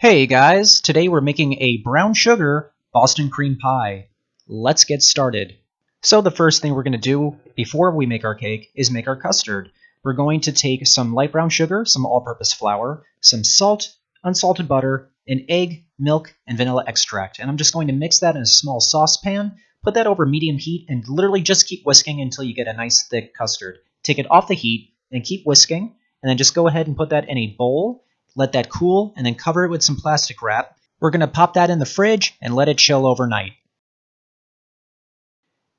Hey guys, today we're making a brown sugar Boston cream pie. Let's get started. So the first thing we're going to do before we make our cake is make our custard. We're going to take some light brown sugar, some all-purpose flour, some salt, unsalted butter, an egg, milk, and vanilla extract. And I'm just going to mix that in a small saucepan, put that over medium heat, and literally just keep whisking until you get a nice thick custard. Take it off the heat and keep whisking, and then just go ahead and put that in a bowl. Let that cool, and then cover it with some plastic wrap. We're going to pop that in the fridge and let it chill overnight.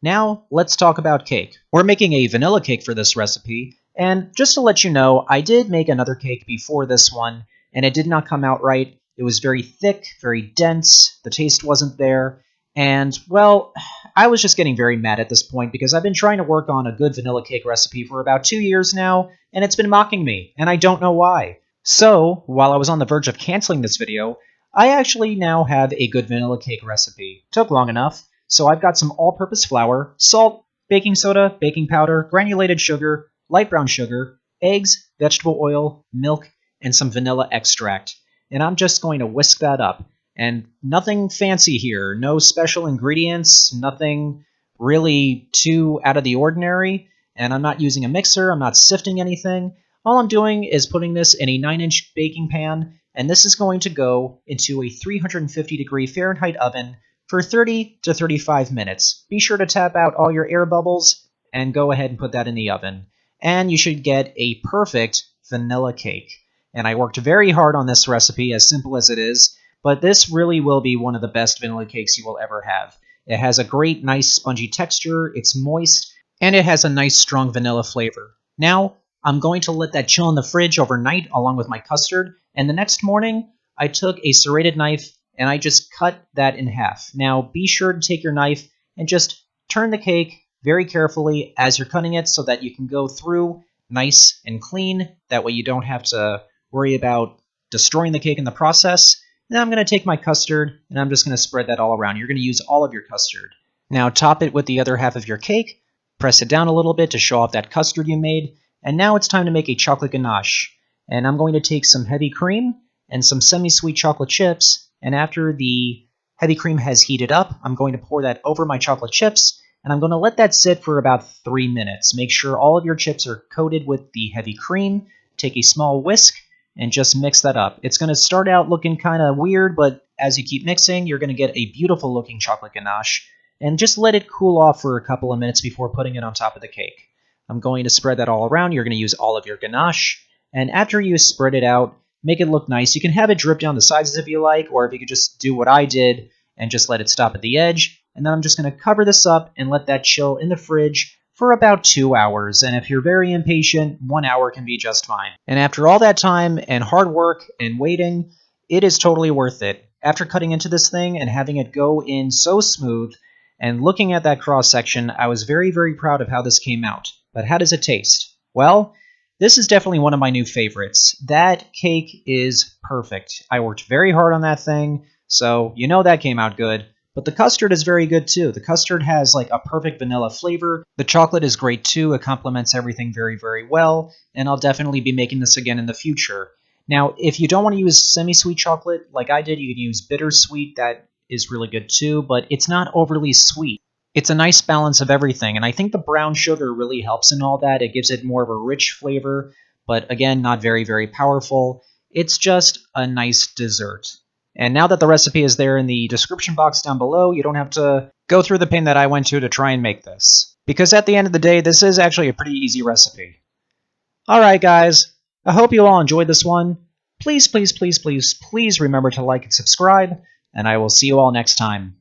Now, let's talk about cake. We're making a vanilla cake for this recipe, and just to let you know, I did make another cake before this one, and it did not come out right. It was very thick, very dense, the taste wasn't there, and, well, I was just getting very mad at this point because I've been trying to work on a good vanilla cake recipe for about 2 years now, and it's been mocking me, and I don't know why. So, while I was on the verge of canceling this video, I actually now have a good vanilla cake recipe. Took long enough, so I've got some all-purpose flour, salt, baking soda, baking powder, granulated sugar, light brown sugar, eggs, vegetable oil, milk, and some vanilla extract. And I'm just going to whisk that up. And nothing fancy here, no special ingredients, nothing really too out of the ordinary. And I'm not using a mixer, I'm not sifting anything. All I'm doing is putting this in a 9-inch baking pan, and this is going to go into a 350-degree Fahrenheit oven for 30 to 35 minutes. Be sure to tap out all your air bubbles and go ahead and put that in the oven. And you should get a perfect vanilla cake. And I worked very hard on this recipe, as simple as it is, but this really will be one of the best vanilla cakes you will ever have. It has a great, nice, spongy texture, it's moist, and it has a nice, strong vanilla flavor. Now, I'm going to let that chill in the fridge overnight along with my custard, and the next morning I took a serrated knife and I just cut that in half. Now be sure to take your knife and just turn the cake very carefully as you're cutting it so that you can go through nice and clean. That way you don't have to worry about destroying the cake in the process. Now I'm going to take my custard and I'm just going to spread that all around. You're going to use all of your custard. Now top it with the other half of your cake, press it down a little bit to show off that custard you made. And now it's time to make a chocolate ganache. And I'm going to take some heavy cream and some semi-sweet chocolate chips. And after the heavy cream has heated up, I'm going to pour that over my chocolate chips. And I'm going to let that sit for about 3 minutes. Make sure all of your chips are coated with the heavy cream. Take a small whisk and just mix that up. It's going to start out looking kind of weird, but as you keep mixing, you're going to get a beautiful looking chocolate ganache. And just let it cool off for a couple of minutes before putting it on top of the cake. I'm going to spread that all around. You're going to use all of your ganache. And after you spread it out, make it look nice. You can have it drip down the sides if you like, or if you could just do what I did and just let it stop at the edge. And then I'm just going to cover this up and let that chill in the fridge for about 2 hours. And if you're very impatient, 1 hour can be just fine. And after all that time and hard work and waiting, it is totally worth it. After cutting into this thing and having it go in so smooth, and looking at that cross section, I was very, very proud of how this came out. But how does it taste? Well, this is definitely one of my new favorites. That cake is perfect. I worked very hard on that thing, so you know that came out good. But the custard is very good too. The custard has like a perfect vanilla flavor. The chocolate is great too. It complements everything very, very well. And I'll definitely be making this again in the future. Now, if you don't want to use semi-sweet chocolate like I did, you can use bittersweet. That is really good too, but it's not overly sweet. It's a nice balance of everything, and I think the brown sugar really helps in all that. It gives it more of a rich flavor, but again, not very, very powerful. It's just a nice dessert. And now that the recipe is there in the description box down below, you don't have to go through the pain that I went to try and make this. Because at the end of the day, this is actually a pretty easy recipe. Alright guys, I hope you all enjoyed this one. Please, please, please, please, please remember to like and subscribe, and I will see you all next time.